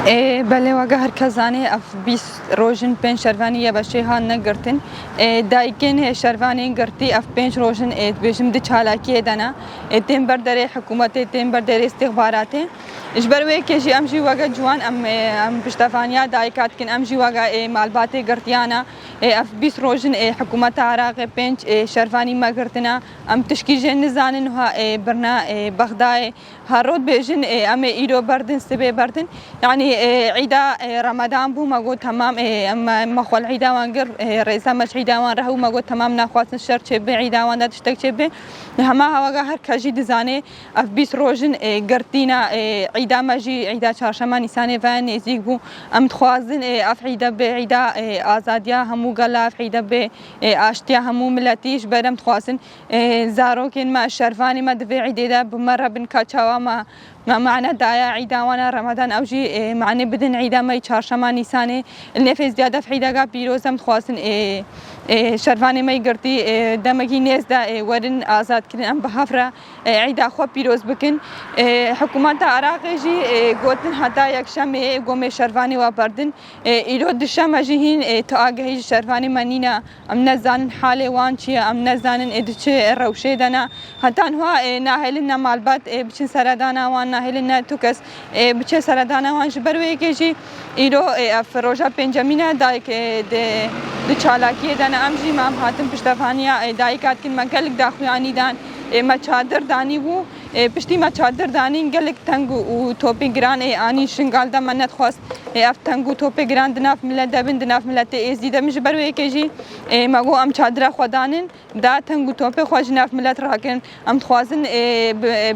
بله وگه هر کزانی اف 20 روزن 5 شروانی باشه ها نگرتن دایکن شروانی گرتی اف 5 روزن بیشم د چالاکی دنا تیم بردر حکومت تیم بردر استخبارات اجبروی که جی امجی وگه جوان ام پشتفانیا دایکات کن امجی وگه مالبات گرتیانا اف 20 روزن حکومت عراق 5 شروانی ما گرتنا ام تشکیل نزانن ها برنا بغداد هارود بیشن ام ایرو بردن سبه بردن يعني عيدا رمضان بو ما قلت تمام ما خو العيدا وانقر رئيسا مش عيدا وان رهو ما قلت تمام ناخوات الشر تشبه عيدا وان دا تشتك تشبه هما هوا هر كاجي دزاني اف 20 روزن قرتينا عيدا ماجي عيدا چهارشنبه نيسان فان نزيك بو ام تخوازن اف عيدا بعيدا آزاديا همو قلا اف عيدا ب اشتيا همو ملتيش برم تخوازن زاروكين ما شرفاني ما دفي عيدا بمره بن كاتشاوا ما معنى دايا عيدا وانا رمضان اوجي معنى بدن عيدا ما چهارشنبه نيسان النفس زياده في عيدا بيروزم تخوازن شرفاني ما يقرتي دمجي ناس دا ورن آزاد كرين ام بحفرة عيدا خو بيروز بكن حكومة العراق جي قوتن حتى يكشم قوم شرفاني وبردن إيرو دشم جيهن تاجه شرفاني منينا ام نزان حالي وان شي ام نزان ادش روشه دنا حتى هو ناهلنا مالبات بچن سردانا وان ناهلنا توكس بچ سردانا وان جبروي كجي إيرو فروجا بنجامينا دايك د چالاکی دان امجی مام هاتم پشتفانیا دایکات کن مگلک داخویانی دان ما چادر دانی بو پشتی ما چادر دانی گلک تنگو و توپی گران آنی شنگال دا منت خواست اف تنگو توپی گران دناف ملت دبن دناف ملت ازدی دا مش بروی کجی مگو ام چادر خدانن دا تنگو توپی خواج ناف ملت راکن ام خوازن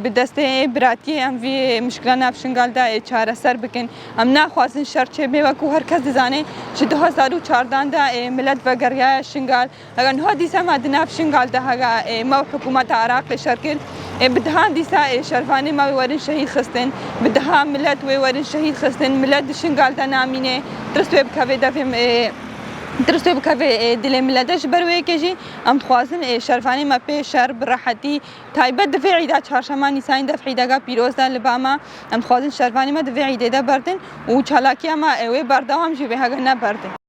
بدسته براتی ام وی مشکل ناف شنگال دا چاره سر بکن ام نا خوازن شرچه به وکو هر کس زانه چه 2014 دا ملت وگریا شنگال اگر نه دیسا ما دناف شنگال دا هغه ما حکومت عراق شرکل بدها ديسا شرفاني ما ورن شهيد خستن بدها ملت ورن شهيد خستن ملت شنقال تنامينه درستو بكافي دفهم درستو بكافي دل ملتش بروي كجي ام خوازن شرفاني ما بي شر براحتي تايبه دفع عيدا چهارشنبه نيسان دفع عيدا بيروز دا لباما ام خوازن شرفاني ما دفع عيدا بردن و چالاكي ما وي بردام جي بها نه بردن